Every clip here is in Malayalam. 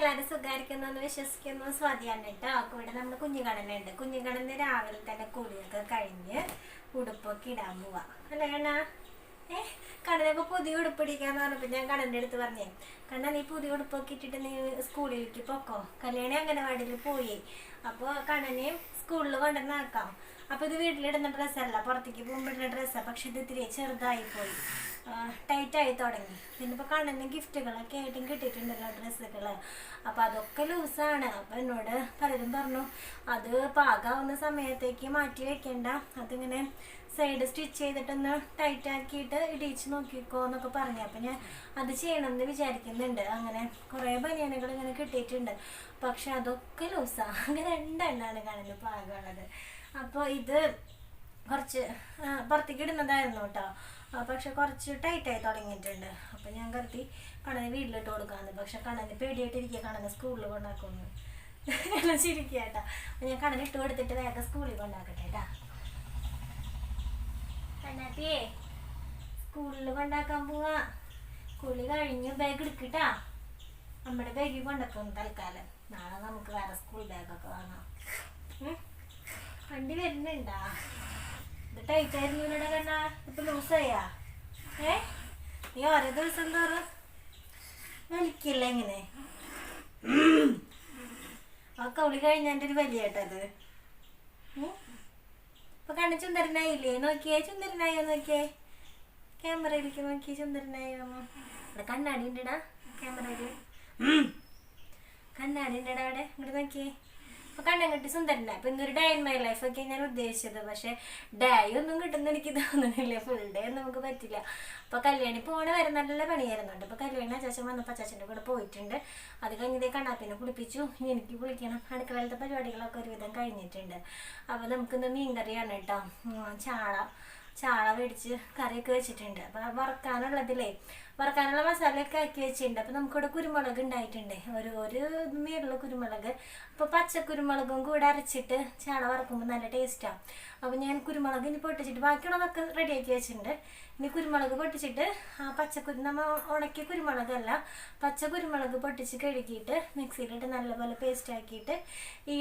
എല്ലാവരും സുഖമായിരിക്കുന്നു വിശ്വസിക്കുന്നു. സ്വാതിയാണ് കേട്ടോ. ഇവിടെ നമ്മൾ കുഞ്ഞുകടനുണ്ട്. കുഞ്ഞുകടന് രാവിലെ തന്നെ കുളിയൊക്കെ കഴിഞ്ഞ് ഉടുപ്പൊക്കെ ഇടാൻ പോവാ അല്ലേ കണ്ണാ? കണ്ണനൊക്കെ പുതിയ ഉടുപ്പിടിക്കാന്ന് പറഞ്ഞപ്പോൾ ഞാൻ കണ്ണൻ്റെ അടുത്ത് പറഞ്ഞേ, കണ്ണ നീ പുതിയ ഉടുപ്പൊക്കെ ഇട്ടിട്ട് നീ സ്കൂളിലേക്ക് പൊക്കോ, കല്യാണി അംഗനവാടിയിൽ പോയി. അപ്പോൾ കണ്ണനെ സ്കൂളിൽ കൊണ്ടുവന്നാക്കാം. അപ്പോൾ ഇത് വീട്ടിലിടുന്ന ഡ്രസ്സല്ല, പുറത്തേക്ക് പോകുമ്പോൾ ഇടുന്ന ഡ്രസ്സാണ്. പക്ഷെ ഇത് ഇത്തിരി ചെറുതായിപ്പോയി, ടൈറ്റായി തുടങ്ങി. പിന്നെ ഇപ്പോൾ കണ്ണന് ഗിഫ്റ്റുകളൊക്കെ ആയിട്ടും കിട്ടിയിട്ടുണ്ടല്ലോ ഡ്രസ്സുകൾ. അപ്പോൾ അതൊക്കെ ലൂസാണ്. അപ്പോൾ എന്നോട് പലരും പറഞ്ഞു അത് പാകാവുന്ന സമയത്തേക്ക് മാറ്റി വെക്കേണ്ട, അതിങ്ങനെ സൈഡ് സ്റ്റിച്ച് ചെയ്തിട്ടൊന്ന് ടൈറ്റ് ആക്കിയിട്ട് ഇടിച്ച് നോക്കിക്കോ എന്നൊക്കെ പറഞ്ഞു. അപ്പം ഞാൻ അത് ചെയ്യണമെന്ന് വിചാരിക്കുന്നുണ്ട്. അങ്ങനെ കുറേ ബനിയനുകൾ ഇങ്ങനെ കിട്ടിയിട്ടുണ്ട്, പക്ഷെ അതൊക്കെ ലൂസാണ്. അങ്ങനെ രണ്ടെണ്ണമാണ് കണ്ണന് പാകമുള്ളത്. അപ്പോൾ ഇത് കുറച്ച് പുറത്തേക്ക് ഇടുന്നതായിരുന്നു കേട്ടോ, പക്ഷെ കുറച്ച് ടൈറ്റായി തുടങ്ങിയിട്ടുണ്ട്. അപ്പം ഞാൻ കരുതി കണ്ണന് വീട്ടിലിട്ട് കൊടുക്കാമെന്ന്. പക്ഷെ കണ്ണന് പേടിയായിട്ടിരിക്കുക, കണ്ണന് സ്കൂളിൽ കൊണ്ടാക്കുമെന്ന്. എല്ലാം ചിരിക്കുക കേട്ടോ. അപ്പം ഞാൻ കണ്ണന് ഇട്ട് കൊടുത്തിട്ട് വേഗം സ്കൂളിൽ കൊണ്ടാക്കട്ടെ കേട്ടോ. കണ്ണാപ്പിയേ സ്കൂളിൽ കൊണ്ടാക്കാൻ പോവാ. കുളി കഴിഞ്ഞ് ബാഗ് എടുക്കട്ടാ. നമ്മുടെ ബാഗിൽ കൊണ്ടാക്കും തൽക്കാലം. നാളെ നമുക്ക് വേറെ സ്കൂൾ ബാഗൊക്കെ വാങ്ങാം. വണ്ടി വരുന്നുണ്ടാ? ഇത് ടൈറ്റായിരുന്നു ഇവിടെ കണ്ണാ, ഇപ്പൊ ലൂസായാ? നീ ഓരോ ദിവസം തോറും വലിക്കില്ല ഇങ്ങനെ. ആ കൗളി കഴിഞ്ഞാൻ്റെ ഒരു വലിയ കേട്ടത്. ഇപ്പൊ കണ്ണു ചുന്ദരനായില്ലേ? നോക്കിയേ, ചുന്ദരനായോ നോക്കിയേ, ക്യാമറയിലേക്ക് നോക്കിയേ, ചുന്ദരനായോ? ഇവിടെ കണ്ണാടി ഉണ്ടടാ, ക്യാമറയില് കണ്ണാടി ഉണ്ടടാ അവിടെ, ഇങ്ങോട്ട് നോക്കിയേ. അപ്പൊ കണ്ണൻ കിട്ടി സുന്ദരനാ. അപ്പൊ ഇന്നൊരു ഡേ ഇൻ മൈ ലൈഫ് ഒക്കെ ഞാൻ ഉദ്ദേശിച്ചത്, പക്ഷെ ഡേ ഒന്നും കിട്ടുന്ന എനിക്ക് തോന്നുന്നില്ല. ഫുൾ ഡേ നമുക്ക് പറ്റില്ല. അപ്പൊ കല്യാണി പോണ വരെ നല്ല പണിയായിരുന്നുണ്ട്. അപ്പൊ കല്യാണി അച്ചാച്ചൻ വന്നപ്പോൾ അച്ചാച്ചൻ്റെ കൂടെ പോയിട്ടുണ്ട്. അത് കഴിഞ്ഞതേ കണ്ണാപ്പിനെ കുളിപ്പിച്ചു. ഇനി എനിക്ക് കുളിക്കണം. അടുക്കളയിലത്തെ പരിപാടികളൊക്കെ ഒരുവിധം കഴിഞ്ഞിട്ടുണ്ട്. അപ്പൊ നമുക്കിന്ന് മീൻകറിയാണ് കേട്ടോ. ചാള മേടിച്ച് കറിയൊക്കെ വെച്ചിട്ടുണ്ട്. അപ്പൊ വറക്കാനുള്ള മസാലയൊക്കെ ആക്കി വെച്ചിട്ടുണ്ട്. അപ്പൊ നമുക്കിവിടെ കുരുമുളക് ഉണ്ടായിട്ടുണ്ട്, ഒരു മേലുള്ള കുരുമുളക്. അപ്പൊ പച്ചക്കുരുമുളകും കൂടെ അരച്ചിട്ട് ചാള വറക്കുമ്പോൾ നല്ല ടേസ്റ്റാണ്. അപ്പൊ ഞാൻ കുരുമുളക് ഇനി പൊട്ടിച്ചിട്ട് ബാക്കിയുള്ളതൊക്കെ റെഡിയാക്കി വെച്ചിട്ടുണ്ട്. ഇനി കുരുമുളക് പൊട്ടിച്ചിട്ട് നമ്മൾ ഉണക്കിയ കുരുമുളകല്ല, പച്ച കുരുമുളക് പൊട്ടിച്ച് കഴുകിയിട്ട് മിക്സിയിലിട്ട് നല്ലപോലെ പേസ്റ്റ് ആക്കിയിട്ട് ഈ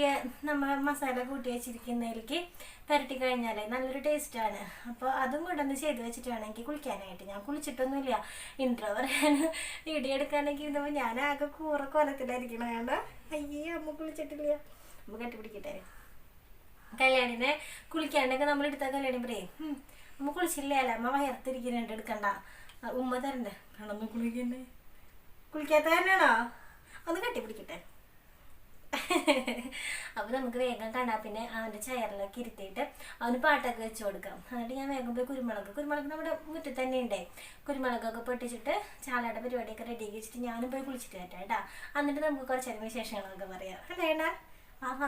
നമ്മൾ മസാല കൂട്ടി വെച്ചിരിക്കുന്നതിലേക്ക് പുരട്ടി കഴിഞ്ഞാൽ നല്ലൊരു ടേസ്റ്റാണ്. അപ്പോൾ അതും കൂടെ ഒന്ന് ചെയ്ത് വെച്ചിട്ട് വേണം എനിക്ക് കുളിക്കാനായിട്ട്. ഞാൻ കുളിച്ചിട്ടൊന്നുമില്ല. ഇൻട്രോ പറയാൻ വീഡിയോ എടുക്കാനൊക്കെ ഇരുന്നപ്പോൾ ഞാൻ ആകെ കൊലത്തിലായിരിക്കണം. വേണ്ട, അയ്യേ അമ്മ കുളിച്ചിട്ടില്ല. അമ്മ കെട്ടിപ്പിടിക്കട്ടെ. കല്യാണിനെ കുളിക്കാണ്ടൊക്കെ നമ്മൾ എടുത്താൽ കല്യാണി പറയും അമ്മ കുളിച്ചില്ല, അല്ല അമ്മ വയർത്തിരിക്കുന്നുണ്ട്, എടുക്കണ്ട, ഉമ്മ തരണ്ടേ, കണന്ന് കുളിക്കണ്ടേ. കുളിക്കാത്ത തന്നെയാണോ? ഒന്ന് കെട്ടിപ്പിടിക്കട്ടെ. അപ്പൊ നമുക്ക് വേഗം കാണാം. പിന്നെ അവന്റെ ചെയറിലൊക്കെ ഇരുത്തിയിട്ട് അവന് പാട്ടൊക്കെ വെച്ച് കൊടുക്കാം. എന്നിട്ട് ഞാൻ വേഗം പോയി കുരുമുളക് നമ്മുടെ മുറ്റത്ത് തന്നെ ഉണ്ടേ. കുരുമുളകൊക്കെ പൊട്ടിച്ചിട്ട് ചാളയുടെ പരിപാടിയൊക്കെ റെഡിയാക്കി വെച്ചിട്ട് ഞാനും പോയി കുളിച്ചിട്ട് വരട്ടെ കേട്ടാ. എന്നിട്ട് നമുക്ക് കുറച്ചേരം വിശേഷങ്ങളൊക്കെ പറയാം അല്ലേടാ.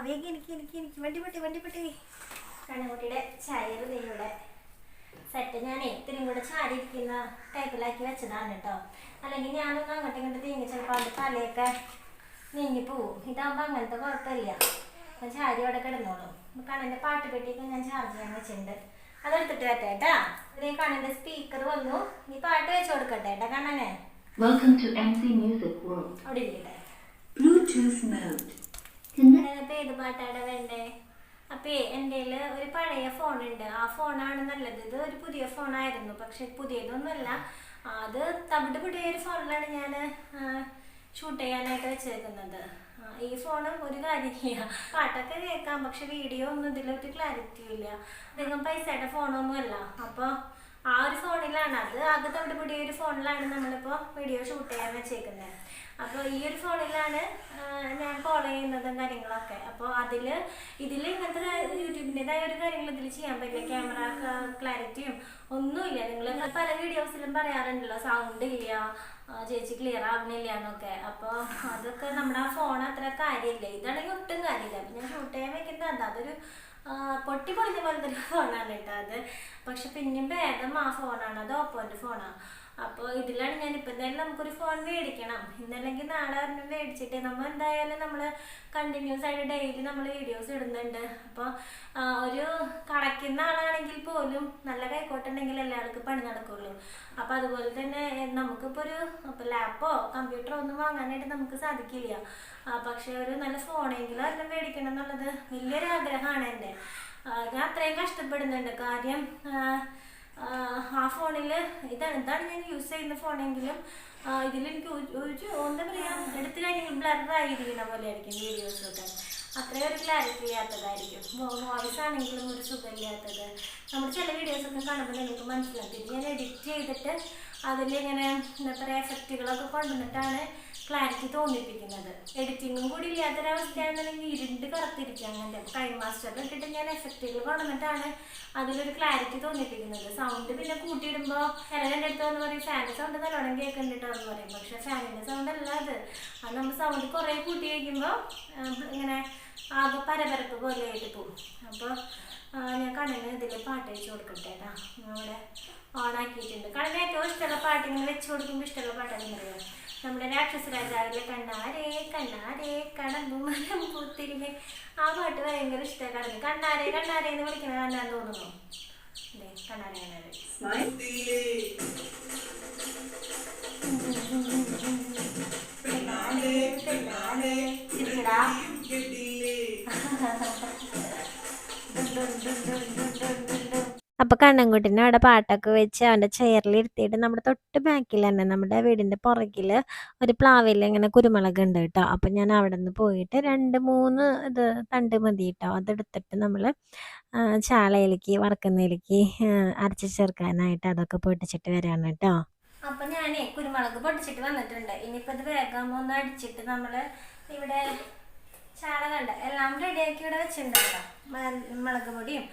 വേഗം എനിക്ക് വണ്ടി പൊട്ടി കണ്ണുകുട്ടിയുടെ ചയർ നെയ്യുടെ സെറ്റ് ഞാനേ ഇത്തിരിയും കൂടെ ചാടിയിരിക്കുന്ന ടൈപ്പിലാക്കി വെച്ചതാണ് കേട്ടോ. അല്ലെങ്കിൽ ഞാനൊന്നും അങ്ങോട്ടും ഇങ്ങോട്ട് തീങ്ങി ചിലപ്പോൾ അത് തലയൊക്കെ നീങ്ങി പോവും. ഇതാകുമ്പോൾ അങ്ങനത്തെ കുഴപ്പമില്ല. ഞാൻ ചാരി അവിടെ കിടന്നോളൂ. കണ്ണൻ്റെ പാട്ട് പെട്ടിയൊക്കെ ഞാൻ ചാർജ് ചെയ്യാൻ വെച്ചിട്ടുണ്ട്, അതെടുത്തിട്ട് വരട്ടെ കേട്ടാ. ഇവിടെ കണ്ണൻ്റെ സ്പീക്കർ വന്നു, ഈ പാട്ട് വെച്ച് കൊടുക്കട്ടെ കേട്ടാ കണ്ണനെ. അവിടെ ഇരിക്കട്ടെ. ഇപ്പൊ ഏത് പാട്ടാണ് വേണ്ടേ? അപ്പൊ എൻ്റെ ഒരു പഴയ ഫോണുണ്ട്, ആ ഫോണാണ് നല്ലത്. ഇത് ഒരു പുതിയ ഫോണായിരുന്നു, പക്ഷെ പുതിയതൊന്നുമല്ല, അത് തവിട് പുതിയൊരു ഫോണിലാണ് ഞാൻ ഷൂട്ട് ചെയ്യാനായിട്ട് വെച്ചേക്കുന്നത്. ഈ ഫോണ് ഒരു കാര്യമില്ല, പാട്ടൊക്കെ കേൾക്കാം, പക്ഷെ വീഡിയോ ഒന്നും ഇതിലൊരു ക്ലാരിറ്റി ഇല്ല. അധികം പൈസയുടെ ഫോണൊന്നും അല്ല. അപ്പോൾ ആ ഒരു ഫോണിലാണ്, അത് ആകെ തവിട് പുതിയൊരു ഫോണിലാണ് നമ്മളിപ്പോൾ വീഡിയോ ഷൂട്ട് ചെയ്യാൻ വെച്ചേക്കുന്നത്. അപ്പോൾ ഈ ഒരു ഫോണിലാണ് ഞാൻ ഫോളോ ചെയ്യുന്നതും കാര്യങ്ങളൊക്കെ. അപ്പോൾ ഇതിൽ ഇങ്ങനത്തെ യൂട്യൂബിൻ്റെതായ ഒരു കാര്യങ്ങൾ ഇതിൽ ചെയ്യാൻ പറ്റില്ല. ക്യാമറ ക്ലാരിറ്റിയും ഒന്നുമില്ല. നിങ്ങൾ പല വീഡിയോസിലും പറയാറുണ്ടല്ലോ സൗണ്ട് ഇല്ല, ചേച്ചി ക്ലിയർ ആവുന്നില്ല എന്നൊക്കെ. അപ്പോൾ അതൊക്കെ നമ്മുടെ ആ ഫോൺ അത്ര കാര്യമില്ല. ഇതാണെങ്കിൽ ഒട്ടും കാര്യമില്ല. അപ്പം ഞാൻ ഷൂട്ട് ചെയ്യാൻ വെക്കുന്നത് അതൊരു പൊട്ടി പൊളിഞ്ഞ പോലത്തെ ഒരു ഫോണാണ് കേട്ടോ അത്. പക്ഷെ പിന്നെയും ഭേദം ആ ഫോണാണ്, അത് ഓപ്പോൻ്റെ ഫോണാണ്. അപ്പോൾ ഇതിലാണ് ഞാനിപ്പോൾ എന്തായാലും നമുക്കൊരു ഫോൺ മേടിക്കണം, ഇന്നല്ലെങ്കിൽ നാളെ ഒരെണ്ണം മേടിച്ചിട്ട് നമ്മൾ എന്തായാലും നമ്മൾ കണ്ടിന്യൂസ് ആയിട്ട് ഡെയിലി നമ്മൾ വീഡിയോസ് ഇടുന്നുണ്ട്. അപ്പോൾ ഒരു കളയ്ക്കുന്ന ആളാണെങ്കിൽ പോലും നല്ല കൈക്കോട്ടുണ്ടെങ്കിൽ എല്ലാവർക്കും പണി നടക്കുള്ളൂ. അപ്പോൾ അതുപോലെ തന്നെ നമുക്കിപ്പോൾ ഇപ്പോൾ ലാപ്പോ കമ്പ്യൂട്ടറോ ഒന്നും വാങ്ങാനായിട്ട് നമുക്ക് സാധിക്കില്ല. പക്ഷെ ഒരു നല്ല ഫോണെങ്കിലും ഒരെണ്ണം മേടിക്കണം എന്നുള്ളത് വലിയൊരു ആഗ്രഹമാണ് എൻ്റെ. ഞാൻ അത്രയും കഷ്ടപ്പെടുന്നുണ്ട്. കാര്യം ആ ഫോണിൽ ഇതാണ് ഞാൻ യൂസ് ചെയ്യുന്ന ഫോണെങ്കിലും ഇതിലെനിക്ക് എന്താ പറയുക, എടുത്തു കഴിഞ്ഞാൽ ബ്ലറായിരിക്കുന്ന പോലെ ആയിരിക്കും വീഡിയോസൊക്കെ. അത്രയും ഒരു ക്ലാരിറ്റി ഇല്ലാത്തതായിരിക്കും. വോയിസ് ആണെങ്കിലും ഒരു സുഖമില്ലാത്തത്. നമ്മൾ ചില വീഡിയോസൊക്കെ കാണുമ്പോൾ നിങ്ങൾക്ക് മനസ്സിലാക്കിയിട്ട് ഞാൻ എഡിറ്റ് ചെയ്തിട്ട് അതിലിങ്ങനെ എന്താ പറയുക എഫക്റ്റുകളൊക്കെ കൊണ്ടുവന്നിട്ടാണ് ക്ലാരിറ്റി തോന്നിപ്പിക്കുന്നത്. എഡിറ്റിങ്ങും കൂടി ഇല്ലാത്തൊരവസ്ഥയാണെന്നുണ്ടെങ്കിൽ ഇരുണ്ട് കറുത്തിരിക്കുക. അങ്ങനെ ടൈം മാസ്റ്ററിൽ ഇട്ടിട്ട് ഞാൻ എഫക്റ്റുകൾ കൊണ്ടുവന്നിട്ടാണ് അതിലൊരു ക്ലാരിറ്റി തോന്നിപ്പിക്കുന്നത്. സൗണ്ട് പിന്നെ കൂട്ടിയിടുമ്പോൾ ചിലരുടെ അടുത്ത് എന്ന് പറയും ഫാനിൻ്റെ സൗണ്ട് നല്ലോണം കേൾക്കുന്നുണ്ടോ എന്ന് പറയും. പക്ഷെ ഫാനിൻ്റെ സൗണ്ട് അല്ല അത് നമ്മൾ സൗണ്ട് കുറേ കൂട്ടി വയ്ക്കുമ്പോൾ ഇങ്ങനെ ആകെ പരപരപ്പ് പോലെ ആയിട്ട് പോകും. അപ്പോൾ ഞാൻ കണ്ണിന് ഇതിൽ പാട്ട് വെച്ച് കൊടുക്കട്ടെ കേട്ടോ. അവിടെ ഓണാക്കിയിട്ടുണ്ട്. കണ്ണിന് ഏറ്റവും ഇഷ്ടമുള്ള പാട്ട് ഇങ്ങനെ വെച്ച് കൊടുക്കുമ്പോൾ ഇഷ്ടമുള്ള പാട്ടാണെന്ന് പറയാം. നമ്മുടെ രാക്ഷസ രാജാവിലെ കണ്ണാരേ കണ്ണാരേ കടമ്പുമരം പൂത്തിരികെ, ആ പാട്ട് ഭയങ്കര ഇഷ്ടമാണ്. കണ്ണാരേ കണ്ണാരേ എന്ന് വിളിക്കണ കണ്ണാൻ തോന്നുന്നു. അല്ലേ കണ്ണാരേ കണ്ണാരേ ചിരിക്കടാ. അപ്പോൾ കണ്ണൻകുട്ടീനെ അവിടെ പാട്ടൊക്കെ വെച്ച് അവൻ്റെ ചെയറിലിരുത്തിയിട്ട് നമ്മുടെ തൊട്ട് ബാക്കിൽ തന്നെ നമ്മുടെ വീടിൻ്റെ പുറകിൽ ഒരു പ്ലാവിൽ ഇങ്ങനെ കുരുമുളക് ഉണ്ട് കേട്ടോ. അപ്പം ഞാൻ അവിടെ നിന്ന് പോയിട്ട് 2-3 തണ്ട് മതി കേട്ടോ. അതെടുത്തിട്ട് നമ്മൾ ചാളയിലേക്ക് വറക്കുന്നതിലേക്ക് അരച്ച് ചേർക്കാനായിട്ട് അതൊക്കെ പൊട്ടിച്ചിട്ട് വരാണ് കേട്ടോ. അപ്പം ഞാൻ കുരുമുളക് പൊട്ടിച്ചിട്ട് വന്നിട്ടുണ്ട്. ഇനിയിപ്പോൾ ഇത് വേഗം ഒന്ന് അടിച്ചിട്ട് നമ്മൾ ഇവിടെ ചാള കണ്ട എല്ലാം റെഡിയാക്കി ഇവിടെ വെച്ചിട്ടുണ്ട് കേട്ടോ. മുളക് പൊടിയും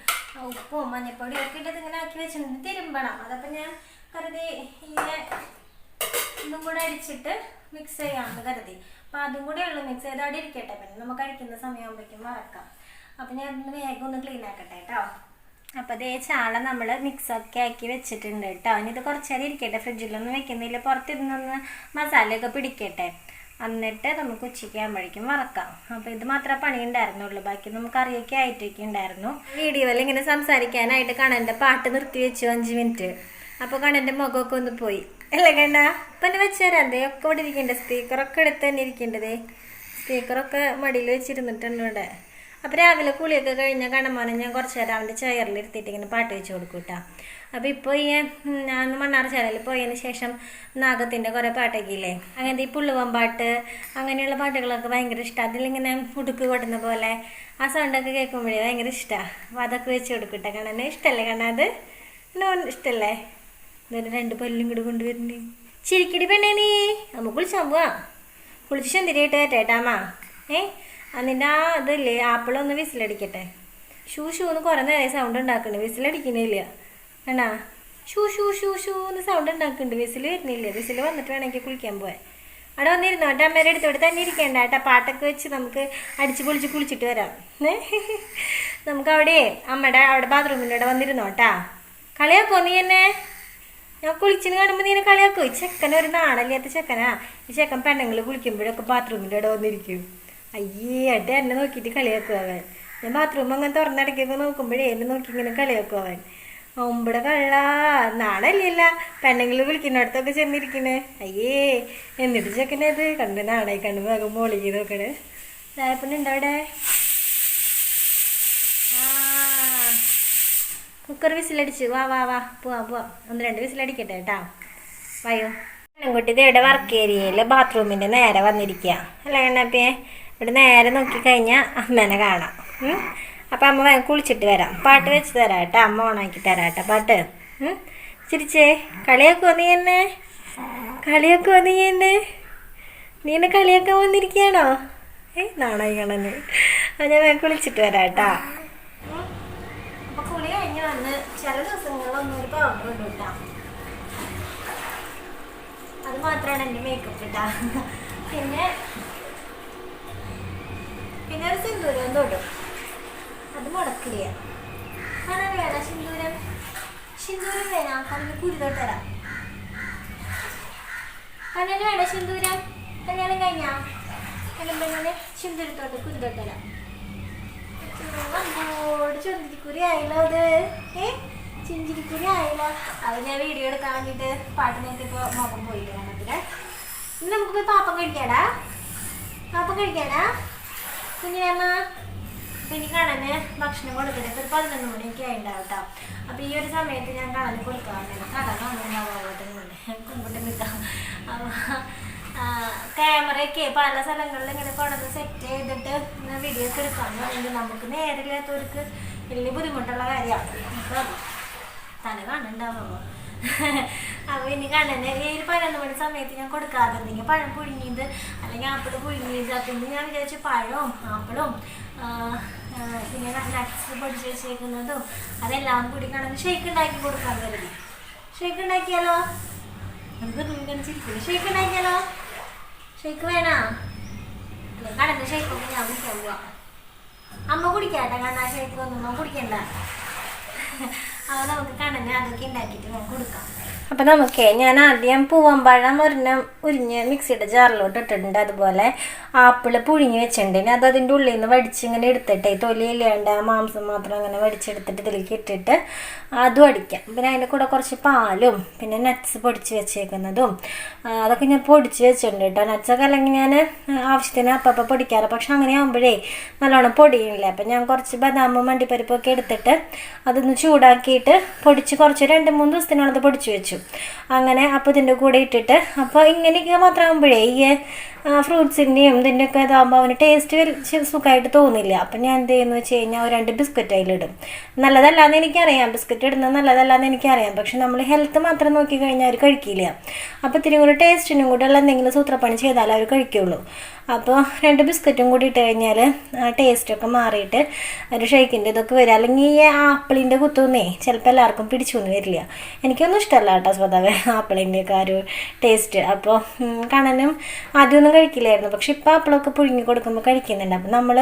ഉപ്പും മഞ്ഞപ്പൊടിയും ഒക്കെ ഇട്ട് ഇങ്ങനെ ആക്കി വെച്ചിട്ടുണ്ട്. തിരുമ്പണം. അതപ്പോൾ ഞാൻ കരുതി ഇങ്ങനെ ഇതും കൂടെ അടിച്ചിട്ട് മിക്സ് ചെയ്യാമെന്ന് കരുതി. അപ്പോൾ അതും കൂടെ ഉള്ളു മിക്സ് ചെയ്ത് അവിടെ ഇരിക്കട്ടെ. പിന്നെ നമുക്ക് അടിക്കുന്ന സമയമാകുമ്പോഴേക്കും വറക്കാം. അപ്പം ഞാൻ ഒന്ന് വേഗം ഒന്ന് ക്ലീൻ ആക്കട്ടെ കേട്ടോ. അപ്പോൾ അതേ ചാള നമ്മൾ മിക്സൊക്കെ ആക്കി വെച്ചിട്ടുണ്ട് കേട്ടോ. ഇനി ഇത് കുറച്ച് നേരം ഇരിക്കട്ടെ, ഫ്രിഡ്ജിലൊന്നും വെക്കുന്നില്ല, പുറത്തിരുന്നൊന്ന് മസാലയൊക്കെ പിടിക്കട്ടെ. എന്നിട്ട് നമുക്ക് ഉച്ചയ്ക്കാകുമ്പോഴേക്കും വറക്കാം. അപ്പോൾ ഇത് മാത്രമേ പണി ഉണ്ടായിരുന്നുള്ളൂ. ബാക്കി നമുക്ക് അറിയൊക്കെ ആയിട്ടൊക്കെ ഉണ്ടായിരുന്നു. വീഡിയോയിൽ ഇങ്ങനെ സംസാരിക്കാനായിട്ട് കണ്ണൻ്റെ പാട്ട് നിർത്തി വെച്ചു 5 മിനിറ്റ്. അപ്പോൾ കണ്ണൻ്റെ മുഖമൊക്കെ ഒന്ന് പോയി അല്ലേ കണ്ണ? അപ്പം എന്നെ വെച്ച് തരാം. എന്തേ ഒക്കെ ഇവിടെ ഇരിക്കേണ്ടത്, സ്പീക്കറൊക്കെ എടുത്ത് തന്നെ ഇരിക്കേണ്ടതേ. സ്പീക്കറൊക്കെ മടിയിൽ വെച്ചിരുന്നിട്ടുണ്ട് ഇവിടെ. അപ്പോൾ രാവിലെ കുളിയൊക്കെ കഴിഞ്ഞ കണ്ണമ്മോനെ ഞാൻ കുറച്ച് നേരം അവൻ്റെ ചെയറിലിരുത്തിയിട്ട് ഇങ്ങനെ പാട്ട് വെച്ച് കൊടുക്കും കേട്ടോ. അപ്പോൾ ഇപ്പോൾ ഞാൻ മണ്ണാർ ചാനലിൽ പോയതിന് ശേഷം നാഗത്തിൻ്റെ കുറേ പാട്ടൊക്കെ ഇല്ലേ, അങ്ങനത്തെ ഈ പുള്ളുവൻ പാട്ട് അങ്ങനെയുള്ള പാട്ടുകളൊക്കെ ഭയങ്കര ഇഷ്ടമാണ്. അതിലിങ്ങനെ ഉടുക്ക് കൊട്ടുന്ന പോലെ ആ സൗണ്ടൊക്കെ കേൾക്കുമ്പോഴേ ഭയങ്കര ഇഷ്ടമാണ്. അപ്പോൾ അതൊക്കെ വെച്ച് കൊടുക്കട്ടെ. കണ്ണന് ഇഷ്ടമല്ലേ കണ്ണ? അത് ഇഷ്ടമല്ലേ? എന്നിട്ട് 2 പല്ലും കൂടെ കൊണ്ടുവരുന്നുണ്ട്. ചിരിക്കടി പെണ്ണേ നീ. നമുക്ക് കുളിച്ചാൻ പോവാം. കുളിച്ച് ശന്തിരിയായിട്ട് വരട്ടേട്ടാമ്മ. അതിൻ്റെ ആ ഇതില്ലേ ആപ്പിളൊന്ന് വിസിലടിക്കട്ടെ. ഷൂ എന്ന് കുറേ നേരം സൗണ്ട് ഉണ്ടാക്കുന്നുണ്ട്, വിസിലടിക്കുന്നില്ല വേണാ. ഷൂ എന്ന് സൗണ്ട് ഉണ്ടാക്കുന്നുണ്ട്, വിസിൽ വരുന്നില്ല. വിസിൽ വന്നിട്ട് വേണമെങ്കിൽ കുളിക്കാൻ പോവാൻ. അവിടെ വന്നിരുന്നോ കേട്ടോ. അമ്മേരെ അടുത്തോടെ തന്നെ ഇരിക്കേണ്ട കേട്ടോ. പാട്ടൊക്കെ വെച്ച് നമുക്ക് അടിച്ച് പൊളിച്ച് കുളിച്ചിട്ട് വരാം. നമുക്ക് അവിടെ ബാത്റൂമിൻ്റെ അവിടെ വന്നിരുന്നോ കേട്ടാ. കളിയാക്കോ നീ എന്നെ? ഞാൻ കുളിച്ചിന് കാണുമ്പോൾ നീ എന്നെ കളിയാക്കോ? ഈ ചെക്കൻ ഒരു നാണല്ലാത്ത ചെക്കനാ. ഈ ചെക്കൻ പെണ്ണുങ്ങൾ കുളിക്കുമ്പോഴൊക്കെ ബാത്റൂമിൻ്റെ അവിടെ വന്നിരിക്കും. അയ്യേ ഏട്ടാ എന്നെ നോക്കിയിട്ട് കളിയാക്കും അവൻ. ഞാൻ ബാത്റൂം അങ്ങനെ തുറന്നടക്കൊക്കെ നോക്കുമ്പോഴേ എന്നെ നോക്കി ഇങ്ങനെ കളിയാക്കും അവൻ. ഒമ്പടെ കള്ള നാണല്ലല്ല, പെണ്ണെങ്കിലും വിളിക്കുന്നിടത്തൊക്കെ ചെന്നിരിക്കണേ. അയ്യേ എന്നിട്ട് ചെക്കനത് കണ്ട് നാണായി കണ്ട് വേഗം മോളിക്ക് നോക്കണേ. ചായപ്പണ്ണുണ്ടോ അവിടെ? കുക്കർ വിസിലടിച്ച് വാ പോവാം. 1-2 വിസിലടിക്കട്ടെ കേട്ടാ. വായോ. പെൺകുട്ടി ഇവിടെ വർക്ക് ഏരിയയിൽ ബാത്റൂമിൻ്റെ നേരെ വന്നിരിക്കുക അല്ല കണ്ണപ്പിയെ. ഇവിടെ നേരെ നോക്കിക്കഴിഞ്ഞാൽ അമ്മേനെ കാണാം. അപ്പം അമ്മ വേഗം കുളിച്ചിട്ട് വരാം. പാട്ട് വെച്ച് തരാം കേട്ടോ. അമ്മ ഓണാക്കി തരാം കേട്ടോ പാട്ട്. ചിരിച്ചേ. കളിയാക്കുമോ നീ എന്നെ? നീ എന്നെ കളിയാക്കാൻ വന്നിരിക്കുകയാണോ? നാണായി കണ്ണന്. അപ്പം ഞാൻ വേഗം കുളിച്ചിട്ട് വരാം കേട്ടോ. അപ്പം കുളി കഴിഞ്ഞ് വന്ന് ചില ദിവസങ്ങളിലൊന്നും ഒരു പൗഡർ ഇടും കേട്ടോ. അത് മാത്രമാണ് എൻ്റെ മേക്കപ്പ് ഇട്ടാ. പിന്നെ ഒരു സിന്ദൂരം തൊടും. അത് മുടക്കില്ല. കാണാൻ വേണം സിന്ദൂരം വേണം. അതിന് കുരുതോട്ട് തരാം. അങ്ങനെ വേണം സിന്ദൂരം. കല്യാണം കഴിഞ്ഞാ അങ്ങനെ സിന്ദൂരത്തോട്ട് കുരുതൊട്ടല നമ്മോട് ചുന്തിരിക്കുരി ആയില്ലോ അത്. ചിഞ്ചിരിക്കുരി ആയില്ലോ. അത് ഞാൻ വീഡിയോ എടുക്കാൻ വേണ്ടിയിട്ട് പാട്ട് നോക്കിയപ്പോൾ മുഖം പോയില്ല കാണത്തില്ല. ഇന്ന് നമുക്ക് പോയി പാപ്പം കഴിക്കാടാ. പാപ്പം കഴിക്കാടാ കുഞ്ഞിനമ്മ. എനിക്ക് കണ്ണന് ഭക്ഷണം കൊടുത്തിട്ട് ഒരു 11 മണിയൊക്കെ ആയിട്ടുണ്ടാവും കേട്ടോ. അപ്പോൾ ഈ ഒരു സമയത്ത് ഞാൻ കണ്ണന് കൊടുക്കാറുണ്ട്. കടന്നുണ്ട് കുമ്പിട്ട് നിൽക്കാം. അപ്പോൾ ക്യാമറയൊക്കെ പല സ്ഥലങ്ങളിൽ ഇങ്ങനെ കൊണ്ടുവന്ന് സെറ്റ് ചെയ്തിട്ട് വീഡിയോസ് എടുക്കാമെന്ന് പറയുമ്പോൾ നമുക്ക് നേരില്ലാത്തവർക്ക് വലിയ ബുദ്ധിമുട്ടുള്ള കാര്യമാണ്. അപ്പോൾ തന്നെ കാണുന്നുണ്ടാവുമോ. അപ്പോൾ ഇനി കണ്ണന് ഈ ഒരു 11 മണി സമയത്ത് ഞാൻ കൊടുക്കാറുണ്ടെങ്കിൽ പഴം പുഴുങ്ങിയത് അല്ലെങ്കിൽ ആപ്പിൾ പുഴുങ്ങിയത്. പിന്നെ ഞാൻ വിചാരിച്ചു പഴവും ആപ്പിളും പിന്നെ നട്ട്സ് പൊടിച്ച് വെച്ചേക്കുന്നതും അതെല്ലാം കൂടി കണ്ണന് ഷേക്ക് ഉണ്ടാക്കി കൊടുക്കാൻ കരുതി. ഷേക്ക് ഉണ്ടാക്കിയാലോ? ഷേക്ക് ഉണ്ടാക്കിയാലോ? ഷേക്ക് വേണോ? അല്ലേ കണ്ണൻ്റെ ഷേക്കൊക്കെ ഞാൻ കുടിക്കാൻ പോവാം. അമ്മ കുടിക്കാട്ടെ കണ്ണാ ഷേക്ക് ഒന്നും കുടിക്കണ്ട. അപ്പോൾ നമുക്ക് കണ്ണന് അതൊക്കെ ഉണ്ടാക്കിയിട്ട് നമുക്ക് കൊടുക്കാം. അപ്പം നമുക്ക് ഞാൻ ആദ്യം പൂവമ്പഴം ഉരിഞ്ഞ് മിക്സിയുടെ ജാറിലോട്ട് ഇട്ടിട്ടുണ്ട്. അതുപോലെ ആപ്പിൾ പുഴുങ്ങി വെച്ചിട്ടുണ്ട്. അത് അതിൻ്റെ ഉള്ളിൽ നിന്ന് വടിച്ച് ഇങ്ങനെ എടുത്തിട്ട് തൊലി ഇല്ലാണ്ട് ആ മാംസം മാത്രം അങ്ങനെ വടിച്ചെടുത്തിട്ട് ഇതിലേക്ക് ഇട്ടിട്ട് അതും അടിക്കാം. പിന്നെ അതിൻ്റെ കൂടെ കുറച്ച് പാലും പിന്നെ നട്ട്സ് പൊടിച്ച് വെച്ചേക്കുന്നതും അതൊക്കെ ഞാൻ പൊടിച്ച് വെച്ചിട്ടുണ്ട് കേട്ടോ. നട്ട്സൊക്കെ അല്ലെങ്കിൽ ഞാൻ ആവശ്യത്തിന് അപ്പം പൊടിക്കാറ്. പക്ഷെ അങ്ങനെ ആകുമ്പോഴേ നല്ലോണം പൊടിയില്ല. അപ്പം ഞാൻ കുറച്ച് ബദാമും അണ്ടിപ്പരിപ്പൊക്കെ എടുത്തിട്ട് അതൊന്ന് ചൂടാക്കിയിട്ട് പൊടിച്ച് കുറച്ച് 2-3 ദിവസത്തിനുള്ളത് പൊടിച്ച് വെച്ചു. അങ്ങനെ അപ്പോൾ ഇതിൻ്റെ കൂടെ ഇട്ടിട്ട് അപ്പോൾ ഇങ്ങനെയൊക്കെ മാത്രമാകുമ്പോഴേ ഈ ഫ്രൂട്ട്സിൻ്റെയും ഇതിൻ്റെയൊക്കെ ഇതാകുമ്പോൾ അവന് ടേസ്റ്റ് സുഖമായിട്ട് തോന്നില്ല. അപ്പം ഞാൻ എന്ത് ചെയ്യുന്നു വെച്ച് കഴിഞ്ഞാൽ 2 ബിസ്ക്കറ്റ് അതിലിടും. നല്ലതല്ലാന്ന് എനിക്കറിയാം, ബിസ്ക്കറ്റ് ഇടുന്നത് നല്ലതല്ലാന്ന് എനിക്കറിയാം. പക്ഷെ നമ്മൾ ഹെൽത്ത് മാത്രം നോക്കി കഴിഞ്ഞാൽ അവർ കഴിക്കില്ല. അപ്പോൾ ഇത്തിരി കൂടെ ടേസ്റ്റിനും കൂടെ ഉള്ള എന്തെങ്കിലും സൂത്രപ്പണി ചെയ്താൽ അവർ കഴിക്കുള്ളൂ. അപ്പോൾ 2 ബിസ്ക്കറ്റും കൂടി ഇട്ട് കഴിഞ്ഞാൽ ആ ടേസ്റ്റൊക്കെ മാറിയിട്ട് ഒരു ഷേക്കിൻ്റെ ഇതൊക്കെ വരും. അല്ലെങ്കിൽ ഈ ആപ്പിളിൻ്റെ കുത്തൊന്നേ ചിലപ്പോൾ എല്ലാവർക്കും പിടിച്ചൊന്നും വരില്ല. എനിക്കൊന്നും ഇഷ്ടമല്ല കേട്ടോ സ്വതവേ ആപ്പിളിൻ്റെയൊക്കെ ആ ഒരു ടേസ്റ്റ്. അപ്പോൾ കണ്ണനും ആദ്യമൊന്നും കഴിക്കില്ലായിരുന്നു. പക്ഷെ ഇപ്പോൾ ആപ്പിളൊക്കെ പുഴുങ്ങി കൊടുക്കുമ്പോൾ കഴിക്കുന്നുണ്ട്. അപ്പം നമ്മൾ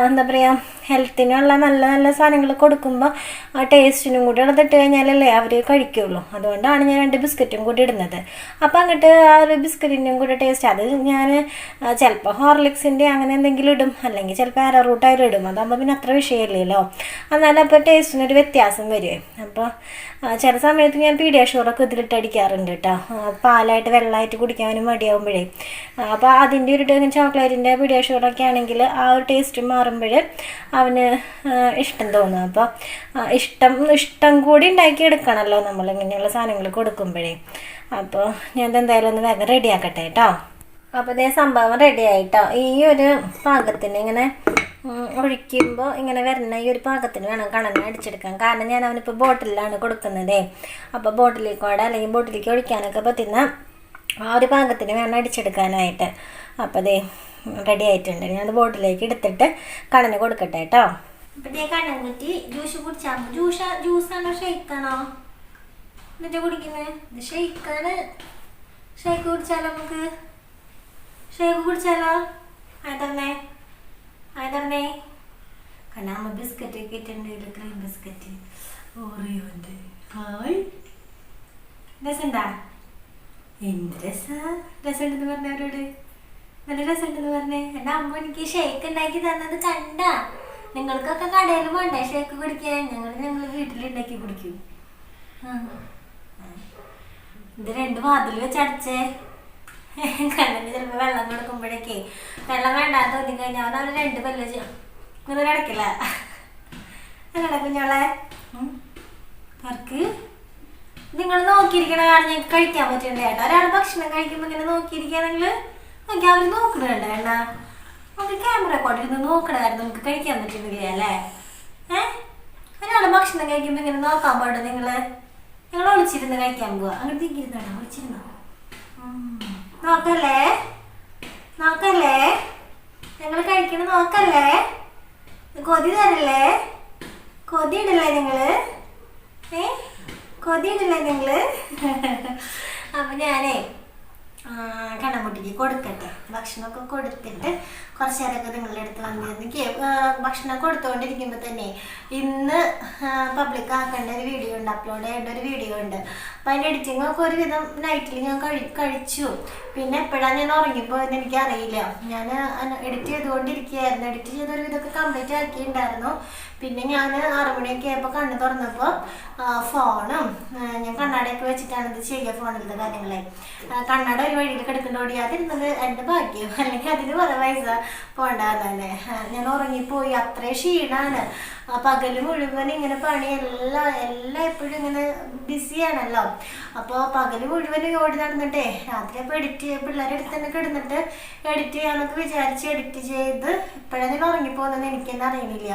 എന്താ പറയുക ഹെൽത്തിനുള്ള നല്ല നല്ല സാധനങ്ങൾ കൊടുക്കുമ്പോൾ ആ ടേസ്റ്റിനും കൂടി ഇടതിട്ട് കഴിഞ്ഞാലല്ലേ അവർ കഴിക്കുള്ളൂ. അതുകൊണ്ടാണ് ഞാൻ 2 ബിസ്ക്കറ്റും കൂടി ഇടുന്നത്. അപ്പോൾ അങ്ങോട്ട് ആ ഒരു ബിസ്ക്കറ്റിൻ്റെയും കൂടെ ടേസ്റ്റ് അത് ഞാൻ ചിലപ്പോൾ ഹോർലിക്സിൻ്റെ അങ്ങനെ എന്തെങ്കിലും ഇടും, അല്ലെങ്കിൽ ചിലപ്പോൾ ആരോറൂട്ടായാലും ഇടും. അതാകുമ്പോൾ പിന്നെ അത്ര വിഷയമില്ലല്ലോ. എന്നാലും അപ്പോൾ ടേസ്റ്റിനൊരു വ്യത്യാസം വരുമേ. അപ്പോൾ ചില സമയത്ത് ഞാൻ പീഡിയാഷുറൊക്കെ ഇതിലിട്ട് അടിക്കാറുണ്ട് കേട്ടോ. പാലായിട്ട് വെള്ളമായിട്ട് കുടിക്കാനും മടിയാകുമ്പോഴേ. അപ്പോൾ അതിൻ്റെ ഒരു ചോക്ലേറ്റിൻ്റെ പീഡിയാഷുറൊക്കെ ആണെങ്കിൽ ആ ഒരു ടേസ്റ്റ് മാറുമ്പോൾ അവന് ഇഷ്ടം തോന്നും. അപ്പോൾ ഇഷ്ടം കൂടി ഉണ്ടാക്കി എടുക്കണമല്ലോ നമ്മൾ ഇങ്ങനെയുള്ള സാധനങ്ങൾ കൊടുക്കുമ്പോഴേ. അപ്പോൾ ഞാൻ എന്തായാലും ഒന്ന് വേഗം റെഡിയാക്കട്ടെ കേട്ടോ. അപ്പോൾ ഇതേ സംഭവം റെഡി ആയിട്ടോ. ഈ ഒരു പാകത്തിന് ഇങ്ങനെ ഒഴിക്കുമ്പോൾ ഇങ്ങനെ വരുന്ന ഈ ഒരു പാകത്തിന് വേണം കണ്ണനെ അടിച്ചെടുക്കാൻ. കാരണം ഞാൻ അവനിപ്പോൾ ബോട്ടിലാണ് കൊടുക്കുന്നതേ. അപ്പോൾ ബോട്ടിലേക്കോടെ അല്ലെങ്കിൽ ബോട്ടിലേക്ക് ഒഴിക്കാനൊക്കെ പറ്റുന്ന ആ ഒരു പാകത്തിന് വേണം അടിച്ചെടുക്കാനായിട്ട്. അപ്പോൾ അതേ റെഡി ആയിട്ടുണ്ട്. ഞാനത് ബോട്ടിലേക്ക് എടുത്തിട്ട് കണ്ണന് കൊടുക്കട്ടെ കേട്ടോ. അപ്പോൾ ഇതേ കണ്ണൻ കുറ്റി ജ്യൂസ് കുടിച്ചാൽ ജ്യൂസാണോ ഷെയ്ക്കാണോ എന്നിട്ട് കുടിക്കുന്നത്? ഇത് ഷെയ്ക്കാണ്. ഷെയ്ക്ക് കുടിച്ചാലോ? നമുക്ക് ഷേക്ക് കുടിച്ചാലോ? ആയിത്തരണേ കാരണം അമ്മ ബിസ്ക്കറ്റ് ഒക്കെ ഇട്ടുണ്ട്. ക്രീം ബിസ്ക്കറ്റ് ഓറിയോണ്ട്. ഹായ് രസമുണ്ടാ? എന്ത് രസമുണ്ടെന്ന് പറഞ്ഞവരോട്. നല്ല രസമുണ്ടെന്ന് പറഞ്ഞേ. എൻ്റെ അമ്മ എനിക്ക് ഷേക്ക് ഉണ്ടാക്കി തന്നത് കണ്ട. നിങ്ങൾക്കൊക്കെ കടയിൽ പോണ്ടേ ഷേക്ക് കുടിക്കാൻ? ഞങ്ങൾ വീട്ടിലുണ്ടാക്കി കുടിക്കും. ഇത് 2 വാതിൽ വെച്ചടച്ചേ. കണ്ണന് ചിലപ്പോൾ വെള്ളം കൊടുക്കുമ്പോഴേക്കേ വെള്ളം വേണ്ടാന്ന് തോന്നി കഴിഞ്ഞാൽ അവൻ 2 പല്ല് ഇങ്ങനെ കിടക്കില്ല. അങ്ങനെ കുഞ്ഞോളെ അവർക്ക് നിങ്ങൾ നോക്കിയിരിക്കണ കാരണം ഞങ്ങൾക്ക് കഴിക്കാൻ പറ്റണ്ടേ ഏട്ടാ. ഒരാൾ ഭക്ഷണം കഴിക്കുമ്പോൾ ഇങ്ങനെ നോക്കിയിരിക്കുകയാണെങ്കിൽ നോക്കി അവർ നോക്കണുണ്ട് വേണ്ട. നമുക്ക് ക്യാമറ കൊണ്ടിരുന്ന് നോക്കണ കാര്യം നമുക്ക് കഴിക്കാൻ പറ്റുന്നില്ല അല്ലേ? ഒരാൾ ഭക്ഷണം കഴിക്കുമ്പോൾ ഇങ്ങനെ നോക്കാൻ പാടും. നിങ്ങൾ ഒളിച്ചിരുന്ന് കഴിക്കാൻ പോവാ. അങ്ങനെ തിരിഞ്ഞിരുന്നാണോ? ഒളിച്ചിരുന്നോ? നോക്കല്ലേ ഞങ്ങൾ കഴിക്കണ നോക്കല്ലേ. കൊതി തരല്ലേ? കൊതിയിടല്ലേ നിങ്ങള്? കൊതിയിടല്ലേ നിങ്ങള്? അപ്പൊ ഞാനേ കണ്ണൻകുട്ടിക്ക് കൊടുക്കട്ടെ. ഭക്ഷണമൊക്കെ കൊടുത്തിട്ട് കുറച്ച് നേരമൊക്കെ നിങ്ങളുടെ അടുത്ത് വന്നിരുന്നെങ്കിൽ ഭക്ഷണം കൊടുത്തുകൊണ്ടിരിക്കുമ്പോൾ തന്നെ ഇന്ന് പബ്ലിക് ആക്കേണ്ട ഒരു വീഡിയോ ഉണ്ട്, അപ്ലോഡ് ചെയ്യേണ്ട ഒരു വീഡിയോ ഉണ്ട്. അപ്പം അതിൻ്റെ എഡിറ്റിംഗ് ഒക്കെ ഒരുവിധം നൈറ്റിൽ ഞാൻ കഴിച്ചു. പിന്നെ എപ്പോഴാണ് ഞാൻ ഉറങ്ങിപ്പോയെന്ന് എനിക്കറിയില്ല. ഞാൻ എഡിറ്റ് ചെയ്തുകൊണ്ടിരിക്കുകയായിരുന്നു. എഡിറ്റ് ചെയ്ത ഒരു വിധമൊക്കെ കംപ്ലീറ്റ് ആക്കിയിട്ടുണ്ടായിരുന്നു. പിന്നെ ഞാൻ 6 മണിയൊക്കെ ആയപ്പോൾ കണ്ണ് തുറന്നപ്പോൾ ഫോണും ഞാൻ കണ്ണാടയൊക്കെ വെച്ചിട്ടാണ് ഇത് ചെയ്യുക. ഫോണിലത്തെ കാര്യങ്ങളെ കണ്ണാട ഒരു വഴിയിൽ കിടക്കേണ്ട ഓടിയാതിരുന്നത് എൻ്റെ ഭാഗ്യം, അല്ലെങ്കിൽ അതിന് കുറേ പൈസ പോണ്ടാന്ന് തന്നെ. ഞാൻ ഉറങ്ങിപ്പോയി, അത്രയും ക്ഷീണമാണ്. പകല് മുഴുവൻ ഇങ്ങനെ പണി എല്ലാം എപ്പോഴും ഇങ്ങനെ ബിസിയാണല്ലോ. അപ്പോൾ പകല് മുഴുവൻ ഓടി നടന്നിട്ടേ രാത്രി അപ്പോൾ പിള്ളേരെ അടുത്ത് തന്നെ കിടന്നിട്ട് എഡിറ്റ് ചെയ്യാന്നൊക്കെ വിചാരിച്ച് എഡിറ്റ് ചെയ്ത് ഇപ്പോഴാണ് ഞാൻ ഉറങ്ങിപ്പോകുന്നത് എനിക്ക് തന്നെ അറിയണില്ല.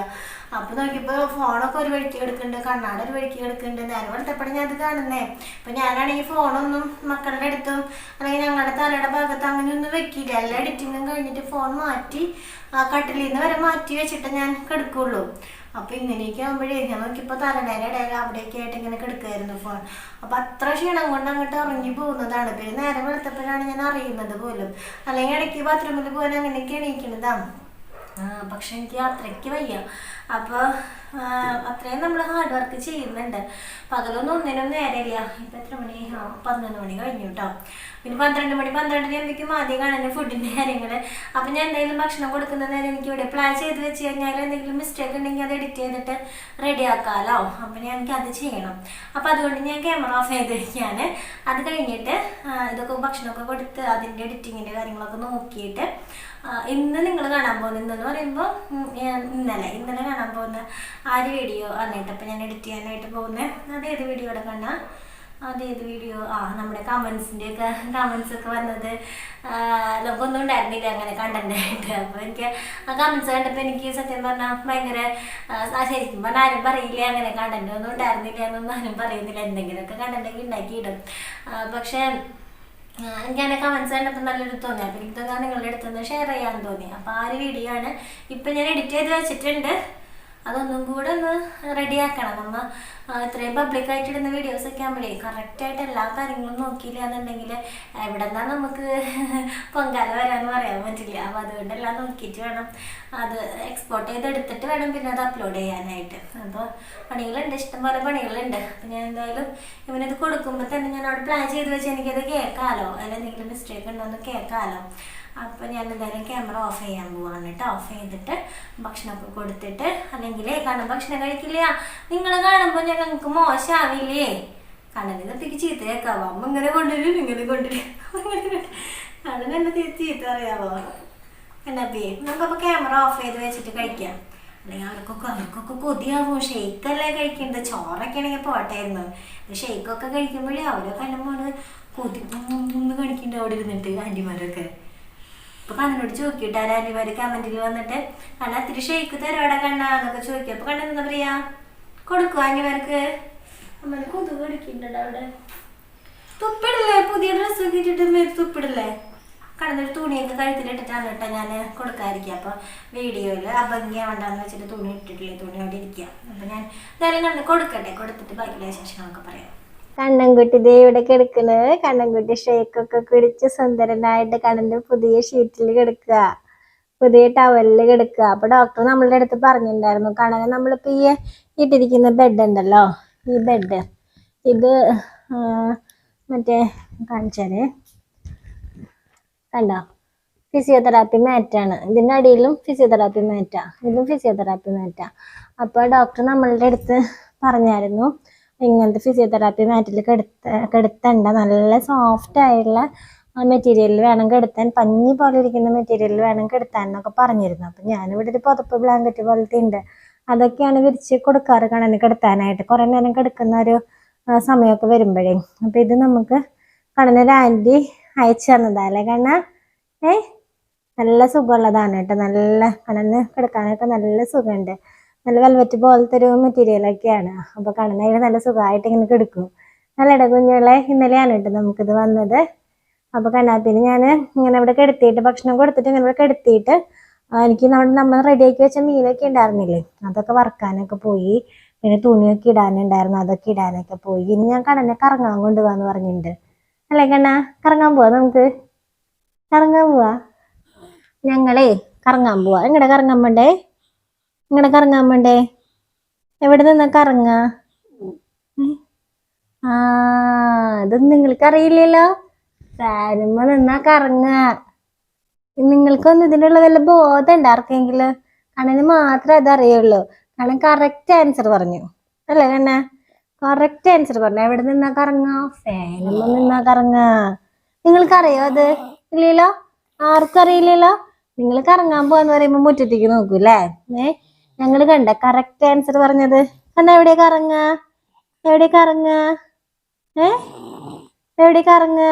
അപ്പോൾ നോക്കിയപ്പോൾ ഫോണൊക്കെ ഒരു വഴിക്ക് എടുക്കുന്നുണ്ട്, കണ്ണാട ഒരു വഴിക്ക് എടുക്കുന്നുണ്ട്. നേരം വെളുത്തപ്പോഴും ഞാൻ അത് കാണുന്നേ. അപ്പം ഞാനാണെങ്കിൽ ഫോണൊന്നും മക്കളുടെ അടുത്തും അല്ലെങ്കിൽ ഞങ്ങളുടെ തലയുടെ ഭാഗത്ത് അങ്ങനെയൊന്നും വെക്കില്ല. എല്ലാ എഡിറ്റിങ്ങും കഴിഞ്ഞിട്ട് ഫോൺ മാറ്റി കട്ടിലിൽ നിന്ന് വരെ മാറ്റി വെച്ചിട്ട് ഞാൻ കിടക്കുള്ളൂ. അപ്പോൾ ഇങ്ങനെയൊക്കെ ആകുമ്പോഴേ ഞാൻ നോക്കിയപ്പോൾ തലയുടെ ഇടയിൽ അവിടെയൊക്കെ ആയിട്ട് ഇങ്ങനെ കിടക്കുമായിരുന്നു ഫോൺ. അപ്പോൾ അത്ര ക്ഷീണം കൊണ്ട് അങ്ങോട്ട് ഇറങ്ങി പോകുന്നതാണ്. പിന്നെ നേരം വെളുത്തപ്പോഴാണ് ഞാൻ അറിയുന്നത് പോലും. അല്ലെങ്കിൽ ഇടയ്ക്ക് ബാത്റൂമിൽ പോകാൻ അങ്ങനെയൊക്കെ എണീക്കുന്നതാണ്. പക്ഷെ എനിക്ക് അത്രയ്ക്ക് വയ്യ. അപ്പോൾ അത്രയും നമ്മൾ ഹാർഡ് വർക്ക് ചെയ്യുന്നുണ്ട്. പകലൊന്നും ഒന്നിനും നേരമില്ല. ഇപ്പം എത്ര മണി? 11 മണി കഴിഞ്ഞു കേട്ടോ. പിന്നെ 12 മണി 12 ആകുമ്പോഴേക്കും ആദ്യം കാണുന്ന ഫുഡിൻ്റെ കാര്യങ്ങൾ. അപ്പം ഞാൻ എന്തെങ്കിലും ഭക്ഷണം കൊടുക്കുന്ന നേരം എനിക്ക് ഇവിടെ പ്ലാൻ ചെയ്ത് വെച്ച് കഴിഞ്ഞാൽ എന്തെങ്കിലും മിസ്റ്റേക്ക് ഉണ്ടെങ്കിൽ അത് എഡിറ്റ് ചെയ്തിട്ട് റെഡി ആക്കാമല്ലോ. അപ്പം എനിക്ക് അത് ചെയ്യണം. അപ്പം അതുകൊണ്ട് ഞാൻ ക്യാമറ ഓഫ് ചെയ്തിരിക്കുകയാണ്. അത് കഴിഞ്ഞിട്ട് ഇതൊക്കെ ഭക്ഷണമൊക്കെ കൊടുത്ത് അതിൻ്റെ എഡിറ്റിങ്ങിൻ്റെ കാര്യങ്ങളൊക്കെ നോക്കിയിട്ട് ഇന്ന് നിങ്ങൾ കാണാൻ പോകുന്നത്, ഇന്നെന്ന് പറയുമ്പോൾ ഇന്നലെ കാണാൻ പോകുന്ന ആ ഒരു വീഡിയോ ആണ്. അപ്പം ഞാൻ എഡിറ്റ് ചെയ്യാനായിട്ട് പോകുന്നത് അതേത് വീഡിയോയുടെ കാണാം? അതേത് വീഡിയോ? നമ്മുടെ കമൻസ് ഒക്കെ വന്നത് നമുക്കൊന്നും ഉണ്ടായിരുന്നില്ല അങ്ങനെ കണ്ടന്റായിട്ട്. അപ്പോൾ എനിക്ക് ആ കമൻസ് കണ്ടപ്പോൾ എനിക്ക് സത്യം പറഞ്ഞാൽ ഭയങ്കര ശരിക്കും പറഞ്ഞാൽ ആരും പറയില്ല അങ്ങനെ കണ്ടന്റ് ഒന്നും ഉണ്ടായിരുന്നില്ല എന്നൊന്നും ആരും പറയുന്നില്ല. എന്തെങ്കിലുമൊക്കെ കണ്ടന്റൊക്കെ ഉണ്ടാക്കിയിടും. പക്ഷേ എനിക്കതിൻ്റെ കമൻസ് കണ്ടപ്പോൾ നല്ലൊരു തോന്നി. അപ്പോൾ എനിക്ക് തോന്നാൻ നിങ്ങളുടെ അടുത്തുനിന്ന് ഷെയർ ചെയ്യാൻ തോന്നി. അപ്പോൾ ആ ഒരു വീഡിയോ ആണ് ഇപ്പം ഞാൻ എഡിറ്റ് ചെയ്ത് വെച്ചിട്ടുണ്ട്. അതൊന്നും കൂടെ ഒന്ന് റെഡിയാക്കണം. നമ്മൾ ഇത്രയും പബ്ലിക്കായിട്ട് ഇടുന്ന വീഡിയോസൊക്കെ ആകുമ്പോഴേ കറക്റ്റായിട്ട് എല്ലാ കാര്യങ്ങളും നോക്കിയില്ല എന്നുണ്ടെങ്കിൽ എവിടെ നിന്നാ നമുക്ക് പൊങ്കാല വരാമെന്ന് പറയാൻ പറ്റില്ല. അപ്പോൾ അതുകൊണ്ടെല്ലാം നോക്കിയിട്ട് വേണം അത് എക്സ്പോർട്ട് ചെയ്തെടുത്തിട്ട് വേണം പിന്നെ അത് അപ്ലോഡ് ചെയ്യാനായിട്ട്. അപ്പോൾ പണികളുണ്ട്, ഇഷ്ടംപോലെ പണികളുണ്ട്. അപ്പം ഞാൻ എന്തായാലും ഇവനത് കൊടുക്കുമ്പോൾ തന്നെ ഞാൻ അവിടെ പ്ലാൻ ചെയ്ത് വെച്ച് എനിക്കത് കേൾക്കാമല്ലോ, അതിൽ എന്തെങ്കിലും മിസ്റ്റേക്ക് ഉണ്ടോ എന്ന് കേൾക്കാമല്ലോ. അപ്പോൾ ഞാൻ എന്തായാലും ക്യാമറ ഓഫ് ചെയ്യാൻ പോവാണ് കേട്ടോ. ഓഫ് ചെയ്തിട്ട് ഭക്ഷണമൊക്കെ കൊടുത്തിട്ട്, അല്ലെങ്കിൽ കാരണം ഭക്ഷണം കഴിക്കില്ല നിങ്ങൾ കാണുമ്പോൾ ഞങ്ങൾക്ക് മോശമാവില്ലേ? കണ്ണനിതൊക്കെ ചീത്ത കേൾക്കാവോ? അമ്മ ഇങ്ങനെ കൊണ്ടുവരും ഇങ്ങനെ കൊണ്ടുവരും കണ്ണൻ എന്നെ ചീത്ത അറിയാവോ? എന്നപ്പേ നമുക്കപ്പോൾ ക്യാമറ ഓഫ് ചെയ്ത് വെച്ചിട്ട് കഴിക്കാം. അല്ലെങ്കിൽ അവർക്കൊക്കെ കൊതിയാവും. ഷെയ്ക്കല്ലേ കഴിക്കുന്നത്. ചോറൊക്കെ ആണെങ്കിൽ പോട്ടായിരുന്നു. ഷെയ്ക്കൊക്കെ കഴിക്കുമ്പോഴേ അവരൊക്കെ കണ്ണുമ്പോൾ കൊതി ഒന്ന് കഴിക്കുന്നുണ്ട് അവിടെ ഇരുന്നിട്ട് ആൻറ്റിമാരൊക്കെ. അപ്പോൾ കണ്ണനോട് ചോദിക്കട്ടെ ആൻറ്റിമാർ കമൻറ്റിൽ വന്നിട്ട് കണ്ണ ഇത്തിരി ഷെയ്ക്ക് തരോടെ കണ്ണാന്നൊക്കെ ചോദിക്കും. അപ്പോൾ കണ്ണൻ എന്താ പറയാ? കൊടുക്കും ആൻറ്റിമാർക്ക്. അമ്മ കൊതുക് കടിക്കുന്നുണ്ട് അവിടെ. തുപ്പിടില്ലേ? പുതിയ ഡ്രസ്സൊക്കെ ഇട്ടിട്ട് തുപ്പിടില്ലേ? കണ്ണനൊരു തുണിയൊക്കെ കഴുത്തിലിട്ടിട്ടാണ് കേട്ടോ ഞാൻ കൊടുക്കാതിരിക്കുക. അപ്പോൾ വീഡിയോയിൽ അഭംഗിയാവണ്ടെന്ന് വെച്ചിട്ട് തുണി ഇട്ടിട്ടില്ലേ, തുണി അവിടെ ഇരിക്കുക. അപ്പോൾ ഞാൻ എന്തായാലും കണ്ണ് കൊടുക്കട്ടെ, കൊടുത്തിട്ട് ബാക്കിയുള്ള വിശേഷങ്ങളൊക്കെ പറയാം. കണ്ണൻകുട്ടി ദേ ഇവിടെ കിടക്കുന്നത്. കണ്ണൻകുട്ടി ഷേക്കൊക്കെ കുടിച്ച് സുന്ദരനായിട്ട് കണ്ണൻ്റെ പുതിയ ഷീറ്റിൽ കിടക്കുക, പുതിയ ടവലിൽ കിടക്കുക. അപ്പോൾ ഡോക്ടർ നമ്മളുടെ അടുത്ത് പറഞ്ഞിട്ടുണ്ടായിരുന്നു കണ്ണനെ നമ്മളിപ്പോൾ ഈ ഇട്ടിരിക്കുന്ന ബെഡ് ഉണ്ടല്ലോ, ഈ ബെഡ് ഇത് മറ്റേ കാണിച്ചാലേ കണ്ടോ, ഫിസിയോതെറാപ്പി മാറ്റാണ്. ഇതിൻ്റെ അടിയിലും ഫിസിയോതെറാപ്പി മാറ്റാ, ഇതും ഫിസിയോതെറാപ്പി മാറ്റാ. അപ്പോൾ ഡോക്ടർ നമ്മളുടെ അടുത്ത് പറഞ്ഞായിരുന്നു ഇങ്ങനത്തെ ഫിസിയോതെറാപ്പി മാറ്റിൽ കിടത്തണ്ട, നല്ല സോഫ്റ്റ് ആയിട്ടുള്ള മെറ്റീരിയലിൽ വേണം കിടത്താൻ, പഞ്ഞി പോലെ ഇരിക്കുന്ന മെറ്റീരിയലിൽ വേണം കിടത്താൻ എന്നൊക്കെ പറഞ്ഞിരുന്നു. അപ്പം ഞാനിവിടെ ഒരു പുതപ്പ് ബ്ലാങ്കറ്റ് പോലത്തെ ഉണ്ട്, അതൊക്കെയാണ് വിരിച്ച് കൊടുക്കാറ് കണ്ണന് കിടത്താനായിട്ട്, കുറേ നേരം കിടക്കുന്ന ഒരു സമയമൊക്കെ വരുമ്പോഴേ. അപ്പം ഇത് നമുക്ക് കണ്ണനൊരു ആൻറ്റി അയച്ചു തന്നതല്ലേ കണ്ണ? നല്ല സുഖമുള്ളതാണ് കേട്ടോ. നല്ല കണ്ണന് കിടക്കാനൊക്കെ നല്ല സുഖമുണ്ട്. നല്ല വെൽവെറ്റ് പോലത്തെ ഒരു മെറ്റീരിയലൊക്കെയാണ്. അപ്പോൾ കണ്ണനായിട്ട് നല്ല സുഖമായിട്ട് ഇങ്ങനെ കിടക്കും. നല്ല ഇടകുഞ്ഞുങ്ങളെ ഇന്നലെയാണ് കേട്ടോ നമുക്കിത് വന്നത്. അപ്പോൾ കണ്ണാപ്പിന് ഞാൻ ഇങ്ങനെ ഇവിടെ കിടത്തിയിട്ട് ഭക്ഷണം കൊടുത്തിട്ട് ഇങ്ങനെ ഇവിടെ കിടത്തിയിട്ട് എനിക്ക് നമ്മൾ റെഡിയാക്കി വെച്ച മീനൊക്കെ ഉണ്ടായിരുന്നില്ലേ, അതൊക്കെ വറുക്കാനൊക്കെ പോയി. പിന്നെ തുണിയൊക്കെ ഇടാനുണ്ടായിരുന്നു, അതൊക്കെ ഇടാനൊക്കെ പോയി. ഇനി ഞാൻ കണ്ണനെ കറങ്ങാൻ കൊണ്ടുപോകാന്ന് പറഞ്ഞിട്ടുണ്ട് അല്ലേ കണ്ണ? കറങ്ങാൻ പോവാ നമുക്ക്? കറങ്ങാൻ പോവാ? ഞങ്ങളേ കറങ്ങാൻ പോവാ. എങ്ങടെ കറങ്ങാൻ വേണ്ടേ? എങ്ങടെ കറങ്ങാൻ വേണ്ടേ? എവിടെ നിന്നാ കറങ്ങാ? ആ ഇതൊന്നും നിങ്ങൾക്ക് അറിയില്ലല്ലോ. ഫാനുമ്മ നിന്നാ കറങ്ങാ. നിങ്ങൾക്കൊന്നും ഇതിനുള്ള വല്ല ബോധം ഉണ്ട് ആർക്കെങ്കിലും? കണ്ണന് മാത്രമേ അതറിയുള്ളൂ. കാരണം കറക്റ്റ് ആൻസർ പറഞ്ഞു അല്ലേ കണ്ണ? കറക്റ്റ് ആൻസർ പറഞ്ഞു. എവിടെ നിന്നാ കറങ്ങാ? ഫാനുമ്മ നിന്നാ കറങ്ങാ. നിങ്ങൾക്കറിയോ അത്? ഇല്ലല്ലോ, ആർക്കും അറിയില്ലല്ലോ. നിങ്ങൾ കറങ്ങാൻ പോവാന്ന് പറയുമ്പോ മുറ്റത്തേക്ക് നോക്കൂല്ലേ? ഞങ്ങള് കണ്ട കറക്റ്റ് ആൻസർ പറഞ്ഞത് കണ്ട. എവിടെ കറങ്ങാ? എവിടെ കറങ്ങാ? എവിടെ കറങ്ങാ?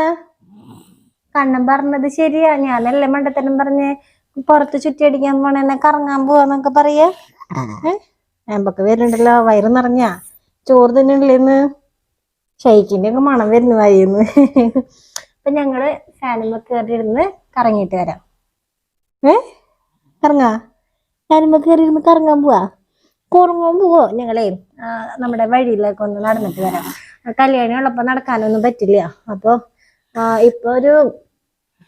കണ്ണൻ പറഞ്ഞത് ശരിയാ. ഞാനല്ലേ മണ്ടത്തരം പറഞ്ഞ് പുറത്ത് ചുറ്റിയടിക്കാൻ പോണെന്നെ കറങ്ങാൻ പോവാന്നൊക്കെ പറയാ. ഞാമ്പൊക്കെ വരുന്നുണ്ടല്ലോ. വയറ് നിറഞ്ഞാ? ചോറ് തിന്നില്ലേന്ന്? ഷെയ്ക്കിന്റെ ഒക്കെ മണം വരുന്നു വയ്യുന്നു. അപ്പൊ ഞങ്ങള് ഫാനുമ്മ കയറിയിരുന്ന് കറങ്ങിയിട്ട് വരാം. കറങ്ങാ? ഫാനുമ്മ കയറിയിരുന്ന് കറങ്ങാൻ പോവാ? കറങ്ങാൻ പോവോ? ഞങ്ങളെ നമ്മുടെ വഴിയിലേക്ക് ഒന്ന് നടന്നിട്ട് വരാം. കല്യാണി ഉള്ളപ്പോ നടക്കാനൊന്നും പറ്റില്ല. അപ്പൊ ഇപ്പൊ ഒരു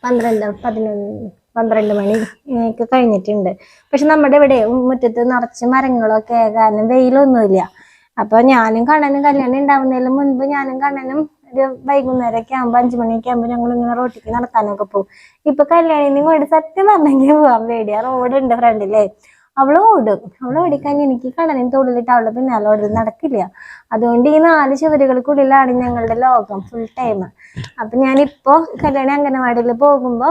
12 മണി ഒക്കെ കഴിഞ്ഞിട്ടുണ്ട്. പക്ഷെ നമ്മുടെ ഇവിടെ മുറ്റത്ത് നിറച്ച് മരങ്ങളൊക്കെ കാരണം വെയിലൊന്നുമില്ല. അപ്പൊ ഞാനും കണ്ണനും കല്യാണം ഉണ്ടാവുന്നതിന് മുൻപ് ഞാനും കണ്ണനും ഒരു വൈകുന്നേരമൊക്കെ ആകുമ്പോ 5 മണിയൊക്കെ ആകുമ്പോ ഞങ്ങൾ ഇങ്ങനെ റോട്ടിക്ക് നടക്കാനൊക്കെ പോകും. ഇപ്പൊ കല്യാണിനും കൂടി സത്യം പറഞ്ഞെങ്കിൽ പോവാൻ പേടിയാ. റോഡുണ്ട് ഫ്രണ്ടിലേ. അവള് ഓടിക്കഴിഞ്ഞ് എനിക്ക് കണ്ണനും തോളിലിട്ട് അവളുടെ പിന്നാലെ ഓടി നടക്കില്ല. അതുകൊണ്ട് ഈ 4 ചുവരുകൾക്കുള്ളിലാണ് ഞങ്ങളുടെ ലോകം ഫുൾ ടൈം. അപ്പൊ ഞാനിപ്പോ കല്യാണി അംഗനവാടിയിൽ പോകുമ്പോ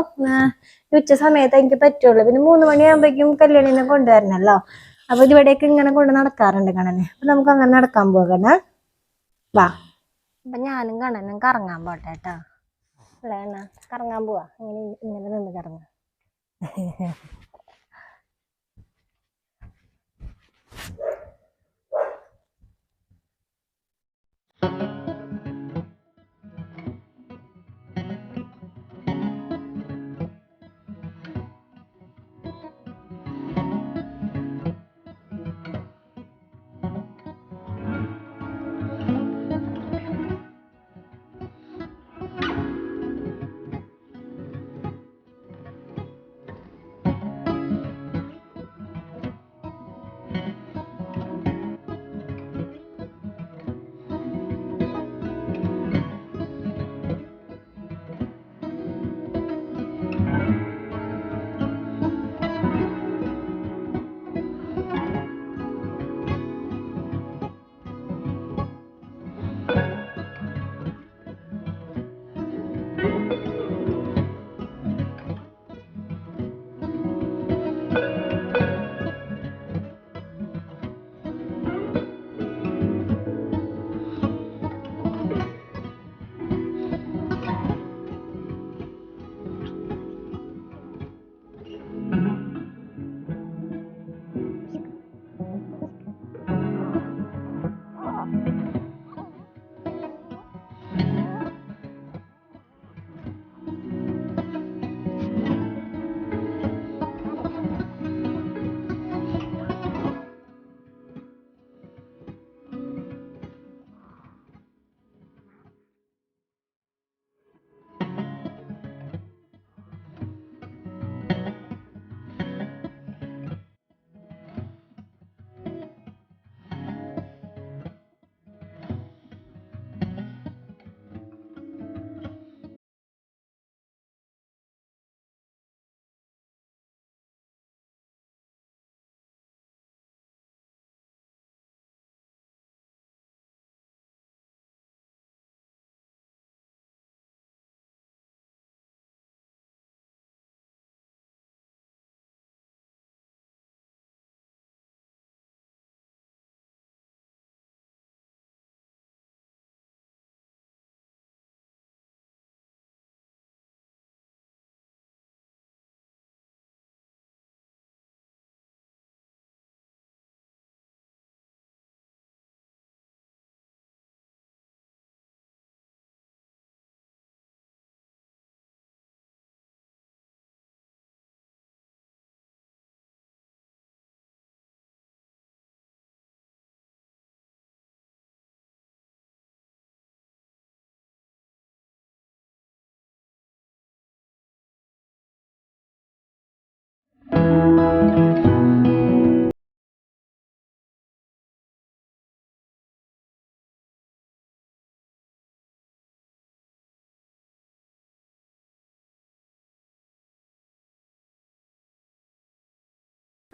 ഉച്ച സമയത്ത് എനിക്ക് പറ്റുള്ളൂ. പിന്നെ 3 മണിയാകുമ്പോഴേക്കും കല്യാണിനെ കൊണ്ടുവരണല്ലോ. അപ്പൊ ഇവിടേക്ക് ഇങ്ങനെ കൊണ്ട് നടക്കാറുണ്ട് കണ്ണനെ. അപ്പൊ നമുക്ക് അങ്ങനെ നടക്കാൻ പോകണ വാ. അപ്പൊ ഞാനും കണ്ണനും കറങ്ങാൻ പോട്ടെ കേട്ടോ. അല്ലേ കണ്ണ? കറങ്ങാൻ പോവാ. ഇങ്ങനെ നിന്ന് കറങ്ങാം.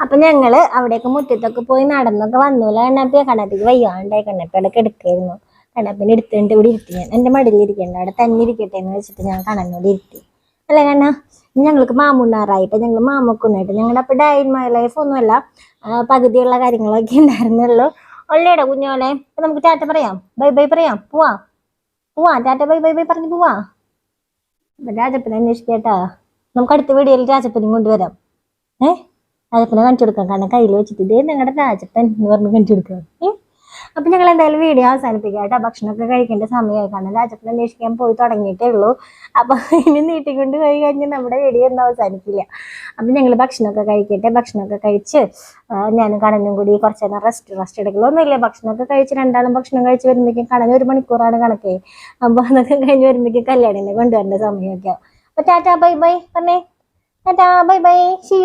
അപ്പൊ ഞങ്ങള് അവിടെയൊക്കെ മുറ്റത്തൊക്കെ പോയി നടന്നൊക്കെ വന്നൂല. കണ്ണാപ്പിക്ക് വയ്യാണ്ടായി. കണ്ണാപ്പി അവിടെ കിടക്കായിരുന്നു. കണ്ണാപ്പിനെ എടുത്തിട്ട് ഇവിടെ ഇരുത്തി. ഞാൻ എൻ്റെ മടിയിൽ ഇരിക്കണ്ട, അവിടെ തന്നെ ഇരിക്കട്ടെ എന്ന് വെച്ചിട്ട് ഞാൻ കണ്ണനോട് ഇരുത്തി. അല്ലേ കണ്ണ? ഞങ്ങൾക്ക് മാമുണ്ണാറായിട്ട് ഞങ്ങൾ മാമക്കുണ്ടായിട്ട് ഞങ്ങളുടെ അപ്പൊ ഡേ ഇൻ മൈ ലൈഫ് ഒന്നുമല്ല, പകുതിയുള്ള കാര്യങ്ങളൊക്കെ ഉണ്ടായിരുന്നുള്ളൂ. ഒള്ളേടാ കുഞ്ഞോളെ. അപ്പൊ നമുക്ക് ടാറ്റ പറയാം, ബൈ ബൈ പറയാം, പോവാ ടാറ്റ ബൈ ബൈ ബൈ പറഞ്ഞു പോവാ. രാജപ്പനെ അന്വേഷിക്കട്ടാ. നമുക്ക് അടുത്ത വീഡിയോയിൽ രാജപ്പനും കൊണ്ടുവരാം. രാജപ്പനെ കാണിച്ചു കൊടുക്കാം. കാരണം കയ്യിൽ വെച്ചിട്ട് ഇതേ ഞങ്ങളുടെ രാജപ്പൻ എന്ന് പറഞ്ഞ് കാണിച്ചു കൊടുക്കാം. അപ്പൊ ഞങ്ങൾ എന്തായാലും വീഡിയോ അവസാനിപ്പിക്കാം കേട്ടോ. ഭക്ഷണമൊക്കെ കഴിക്കേണ്ട സമയമായി. കാരണം രാജപ്പനെ അന്വേഷിക്കാൻ പോയി തുടങ്ങിയിട്ടേ ഉള്ളൂ. അപ്പൊ ഇനി നീട്ടിക്കൊണ്ട് പോയി കഴിഞ്ഞാൽ നമ്മുടെ വീഡിയോ ഒന്നും അവസാനിക്കില്ല. അപ്പൊ ഞങ്ങൾ ഭക്ഷണമൊക്കെ കഴിക്കട്ടെ. ഭക്ഷണമൊക്കെ കഴിച്ച് ഞാനും കണ്ണനും കൂടി കുറച്ച് നേരം റെസ്റ്റ് എടുക്കലൊന്നുമില്ല. ഭക്ഷണമൊക്കെ കഴിച്ച് രണ്ടാളും ഭക്ഷണം കഴിച്ച് വരുമ്പോഴേക്കും കണ്ണൻ 1 മണിക്കൂറാണ് കണക്കേ. അപ്പൊ അതൊക്കെ കഴിഞ്ഞ് വരുമ്പോഴേക്കും കല്യാണിനെ കൊണ്ടുവരേണ്ട സമയമൊക്കെ. അപ്പൊ ടാറ്റാ ബൈ ബൈ പറഞ്ഞേ. Tata bye bye, see U.